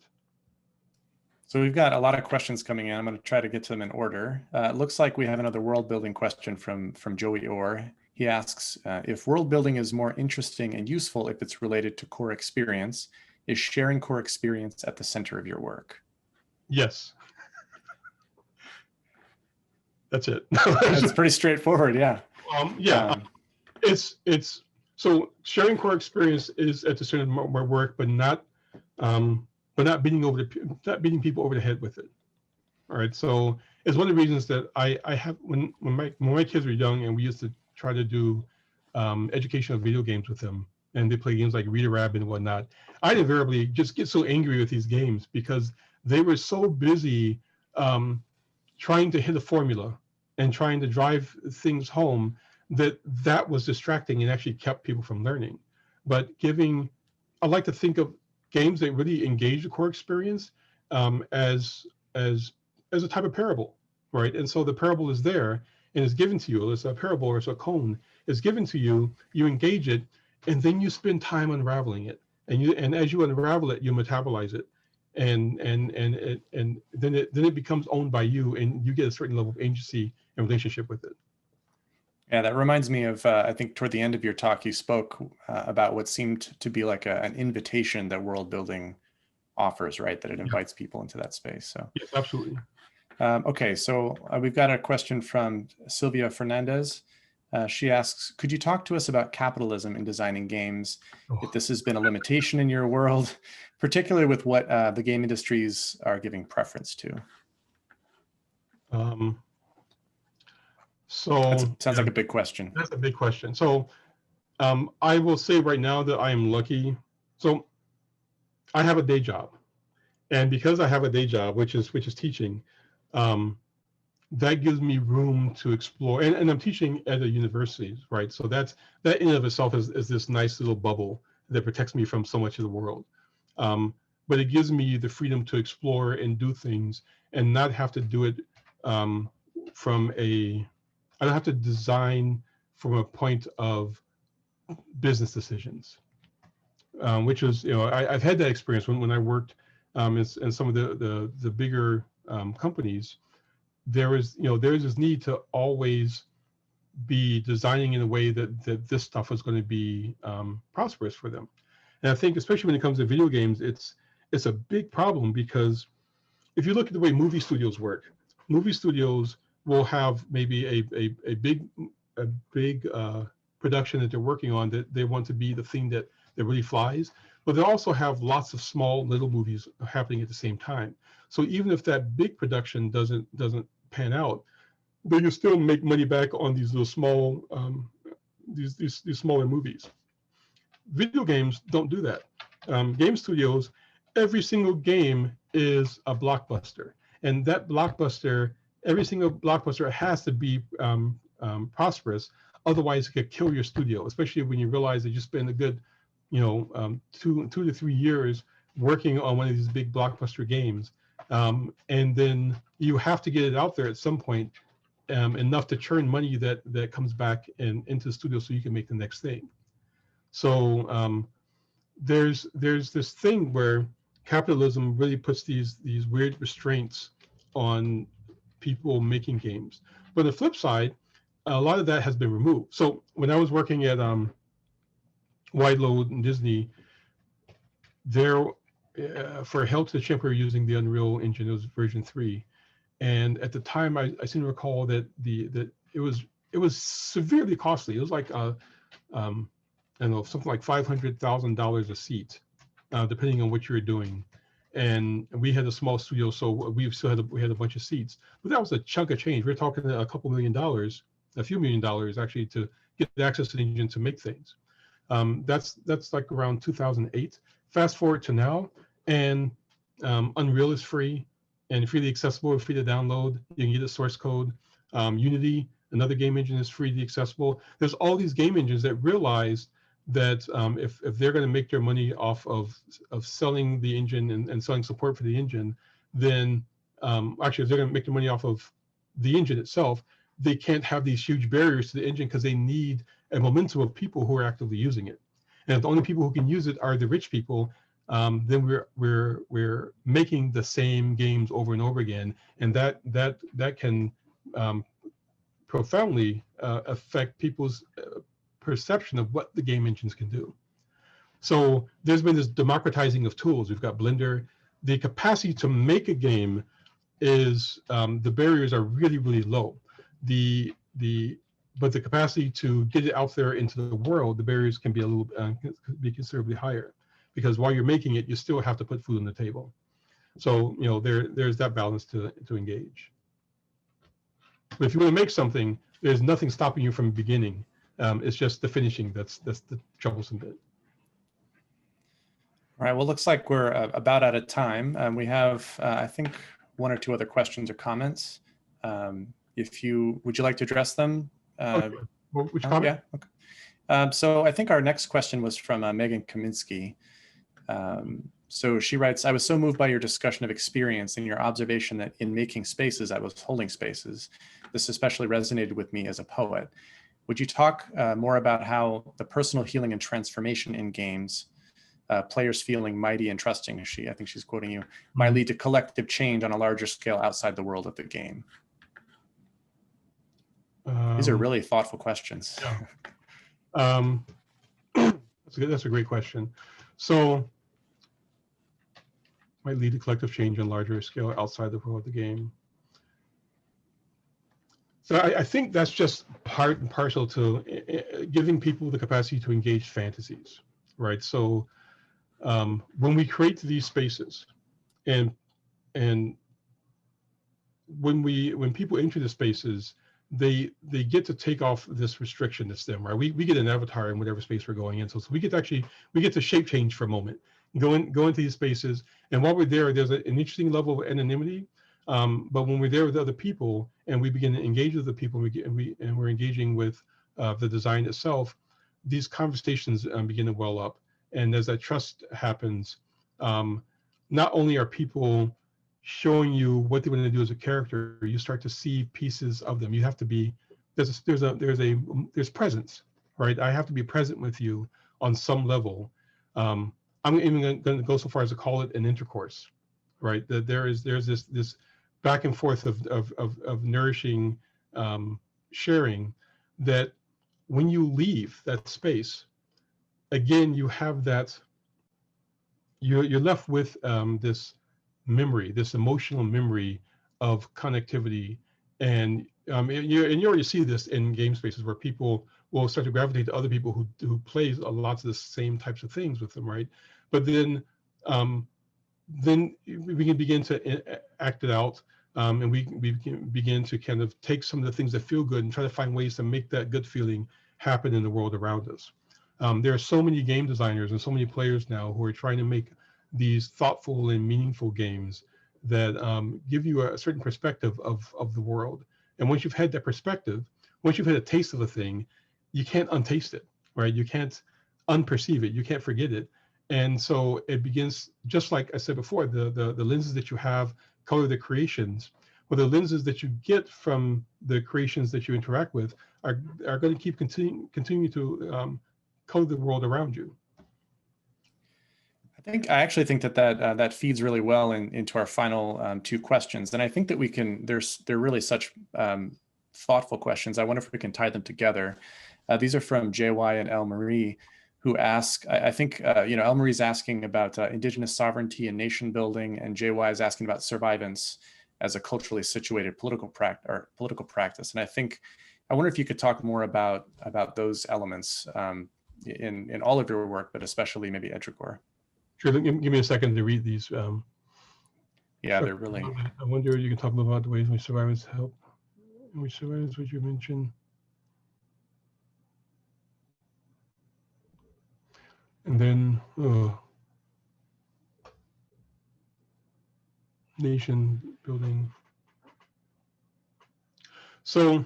So we've got a lot of questions coming in. I'm going to try to get to them in order. It looks like we have another world building question from Joey Orr. He asks, if world building is more interesting and useful if it's related to core experience, is sharing core experience at the center of your work? Yes. That's it. That's pretty straightforward, yeah. It's so sharing core experience is at the center of my work, but not beating people over the head with it. All right. So it's one of the reasons that I have when my kids were young and we used to try to do educational video games with them, and they play games like Reader Rabbit and whatnot. I'd invariably just get so angry with these games because they were so busy trying to hit a formula and trying to drive things home that was distracting and actually kept people from learning. But I like to think of games that really engage the core experience as a type of parable, right? And so the parable is there and is given to you. It's a parable or it's a cone. It's given to you. You engage it, and then you spend time unraveling it. And as you unravel it, you metabolize it, and then it becomes owned by you, and you get a certain level of agency and relationship with it. Yeah, that reminds me of, I think toward the end of your talk, you spoke about what seemed to be like an invitation that world building offers, right? That it invites people into that space. So yes, absolutely. Okay, so we've got a question from Sylvia Fernandez. She asks, could you talk to us about capitalism in designing games, Oh. if this has been a limitation in your world, particularly with what the game industries are giving preference to? So Sounds like a big question. that's a big question. So I will say right now that I am lucky. So I have a day job, and because I have a day job, which is teaching, that gives me room to explore. And I'm teaching at a university, right? So that in and of itself is this nice little bubble that protects me from so much of the world. But it gives me the freedom to explore and do things and not have to do it from a, I don't have to design from a point of business decisions, which is, I've had that experience when I worked in some of the bigger companies. There is this need to always be designing in a way that this stuff is going to be prosperous for them. And I think especially when it comes to video games, it's a big problem, because if you look at the way movie studios work, movie studios will have maybe a big production that they're working on that they want to be the thing that really flies, but they also have lots of small little movies happening at the same time. So even if that big production doesn't pan out, they can still make money back on these little small these smaller movies. Video games don't do that. Game studios, every single game is a blockbuster, and that blockbuster, every single blockbuster has to be prosperous. Otherwise, it could kill your studio, especially when you realize that you spend a good, 2 to 3 years working on one of these big blockbuster games, and then you have to get it out there at some point, enough to churn money that comes back into the studio so you can make the next thing. So there's this thing where capitalism really puts these weird restraints on people making games. But on the flip side, a lot of that has been removed. So when I was working at Wide Load and Disney, there for Hail to the Champ, we were using the Unreal Engine. It was version 3, and at the time, I seem to recall that it was severely costly. It was like I don't know, something like $500,000 a seat, depending on what you were doing. And we had a small studio, so we had a bunch of seats, but that was a chunk of change. We're talking a couple $1 million, a few $1 million actually, to get access to the engine to make things. That's like around 2008. Fast forward to now, and Unreal is free and freely accessible, free to download. You can get the source code. Unity, another game engine, is freely accessible. There's all these game engines that realize that if they're going to make their money off of selling the engine and selling support for the engine, then actually if they're going to make their money off of the engine itself, they can't have these huge barriers to the engine, because they need a momentum of people who are actively using it. And if the only people who can use it are the rich people, then we're making the same games over and over again, and that can profoundly affect people's perception of what the game engines can do. So there's been this democratizing of tools. We've got Blender. The capacity to make a game is the barriers are really, really low. But the capacity to get it out there into the world, the barriers can be be considerably higher, because while you're making it, you still have to put food on the table. So there's that balance to engage. But if you want to make something, there's nothing stopping you from beginning. It's just the finishing that's the troublesome bit. All right. Well, looks like we're about out of time. We have, I think, 1 or 2 other questions or comments. Would you like to address them? Okay. Well, which comment? Yeah. Okay. So I think our next question was from Megan Kaminsky. So she writes, I was so moved by your discussion of experience and your observation that in making spaces, I was holding spaces. This especially resonated with me as a poet. Would you talk more about how the personal healing and transformation in games, players feeling mighty and trusting, I think she's quoting you, might lead to collective change on a larger scale outside the world of the game? These are really thoughtful questions. Yeah. That's a great question. So, might lead to collective change on larger scale outside the world of the game. So I think that's just part and parcel to giving people the capacity to engage fantasies, right? So when we create these spaces, and and when people enter the spaces, they get to take off this restriction that's them, right? We get an avatar in whatever space we're going into, so we get to shape change for a moment, go into these spaces, and while we're there, there's an interesting level of anonymity. But when we're there with other people and we begin to engage with the people, we're engaging with the design itself, these conversations begin to well up, and as that trust happens, not only are people showing you what they want to do as a character, you start to see pieces of them. You have to be there's presence, right? I have to be present with you on some level. I'm even going to go so far as to call it an intercourse, right? That there's this back and forth of nourishing sharing, that when you leave that space, again, you have that, you're left with this memory, this emotional memory of connectivity. And you already see this in game spaces where people will start to gravitate to other people who play lots of the same types of things with them, right? But then we can begin to act it out, and we can begin to kind of take some of the things that feel good and try to find ways to make that good feeling happen in the world around us. There are so many game designers and so many players now who are trying to make these thoughtful and meaningful games that give you a certain perspective of the world. And once you've had that perspective, once you've had a taste of a thing, you can't untaste it, right? You can't unperceive it, you can't forget it. And so it begins, just like I said before, the lenses that you have color the creations, or the lenses that you get from the creations that you interact with are going to keep continue to color the world around you. I actually think that feeds really well into our final two questions, and I think that they're really such thoughtful questions. I wonder if we can tie them together. These are from JY and El Marie, who ask, I think, El Marie's asking about Indigenous sovereignty and nation building, and JY is asking about survivance as a culturally situated political practice. And I wonder if you could talk more about those elements in all of your work, but especially maybe Ehdrigohr. Sure, give me a second to read these. Yeah, they're really. I wonder if you can talk about the ways in which survivors help. Which survivors would you mention? And then nation building. So,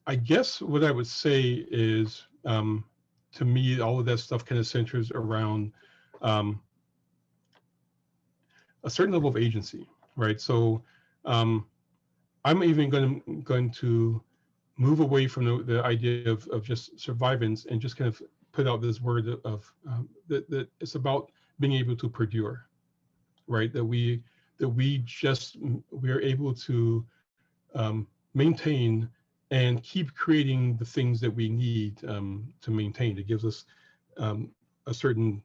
I guess what I would say is, to me, all of that stuff kind of centers around a certain level of agency, right? So I'm even going to move away from the idea of just survivance and just kind of put out this word of that it's about being able to perdure, right? That we are able to maintain and keep creating the things that we need to maintain. It gives us a certain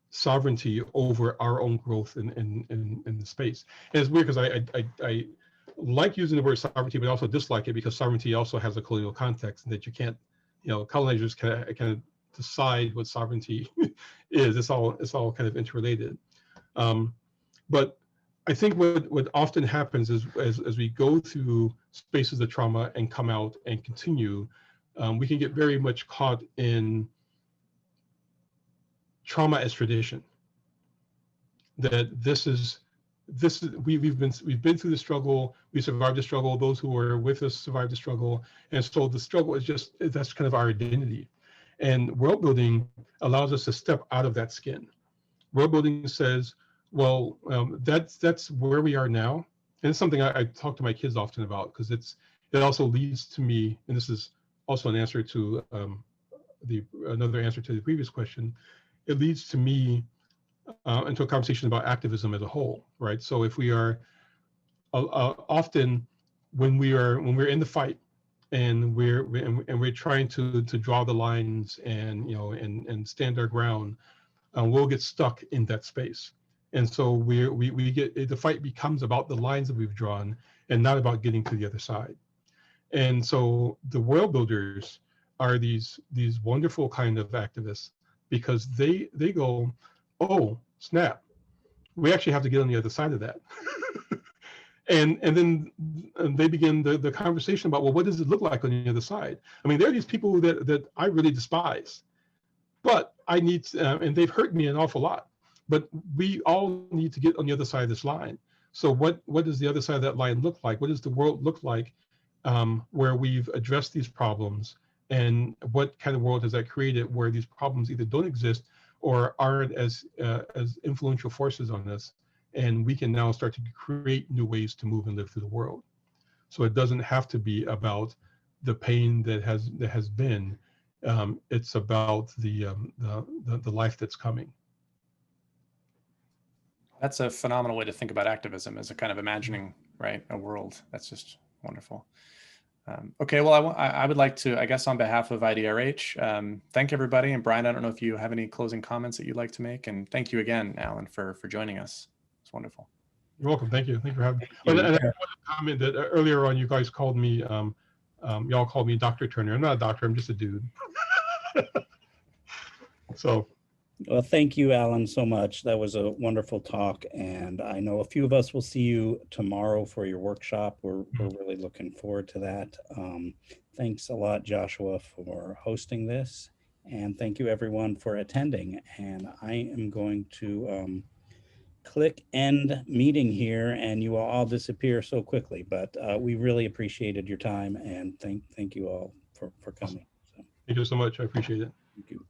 sovereignty over our own growth in the space. And it's weird because I like using the word sovereignty, but also dislike it because sovereignty also has a colonial context, and that you can't, colonizers kind of decide what sovereignty is. It's all kind of interrelated. But I think what often happens is as we go through spaces of trauma and come out and continue, we can get very much caught in trauma as tradition. That we've been through the struggle, we survived the struggle, those who were with us survived the struggle, and so the struggle is that's kind of our identity. And world building allows us to step out of that skin. World building says, well, that's where we are now, and it's something I talk to my kids often about, because it also leads to me, and this is also an answer to another answer to the previous question. It leads to me into a conversation about activism as a whole, right? So if we are often when we're in the fight and we're trying to draw the lines and and stand our ground, we'll get stuck in that space. And so we get, the fight becomes about the lines that we've drawn and not about getting to the other side. And so the world builders are these wonderful kind of activists, because they go, oh snap, we actually have to get on the other side of that. and then they begin the conversation about, well, what does it look like on the other side? I mean, there are these people that I really despise, but I need to, and they've hurt me an awful lot, but we all need to get on the other side of this line. So what does the other side of that line look like? What does the world look like, where we've addressed these problems, and what kind of world has that created where these problems either don't exist or aren't as influential forces on us, and we can now start to create new ways to move and live through the world. So it doesn't have to be about the pain that has been. It's about the life that's coming. That's a phenomenal way to think about activism, as a kind of imagining, right, a world. That's just wonderful. Okay, well, I would like to, I guess, on behalf of IDRH, thank everybody. And Brian, I don't know if you have any closing comments that you'd like to make. And thank you again, Alan, for joining us. It's wonderful. You're welcome. Thank you. Thank you for having me. And I want to comment that earlier on, you guys called me, y'all called me Dr. Turner. I'm not a doctor. I'm just a dude. So. Well, thank you, Alan, so much. That was a wonderful talk. And I know a few of us will see you tomorrow for your workshop. We're really looking forward to that. Thanks a lot, Joshua, for hosting this. And thank you, everyone, for attending. And I am going to click end meeting here, and you will all disappear so quickly. But we really appreciated your time, and thank you all for coming. So. Thank you so much. I appreciate it. Thank you.